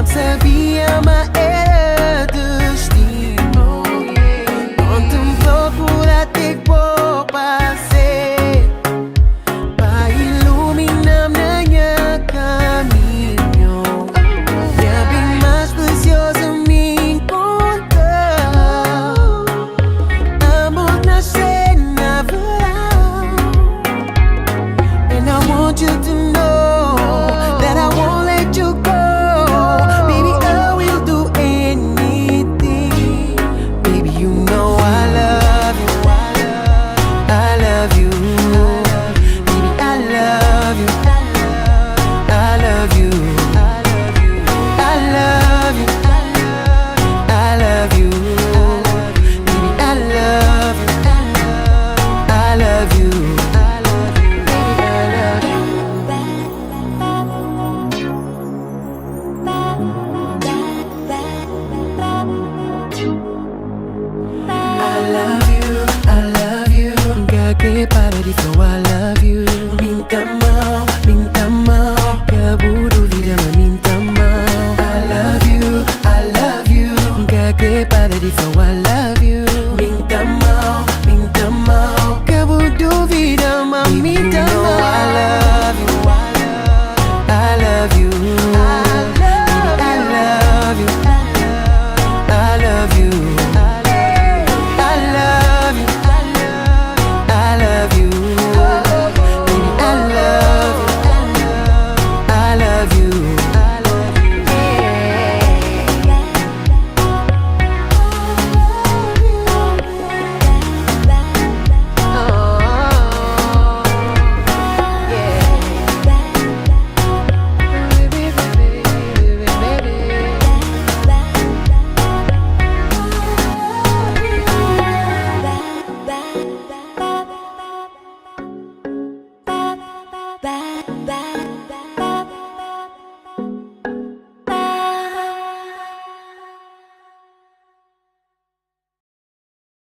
sabia, mas era destino. Contemplou por até que vou passei para iluminar minha caminho. E é bem mais precioso me encontrar. Amor nascer na verão. And I want you to know that I won't let you go. Baby, I will do anything. Baby, you know I love you. I love you. Baby, I love you. I love you. I love you. I love you. Baby, I love you. I love you. Baby, I love you. I love you. Gagay para di flow, I love you. Minta mal, kaburu vida ma minta mal. I love you. Gagay para di flow, I love you.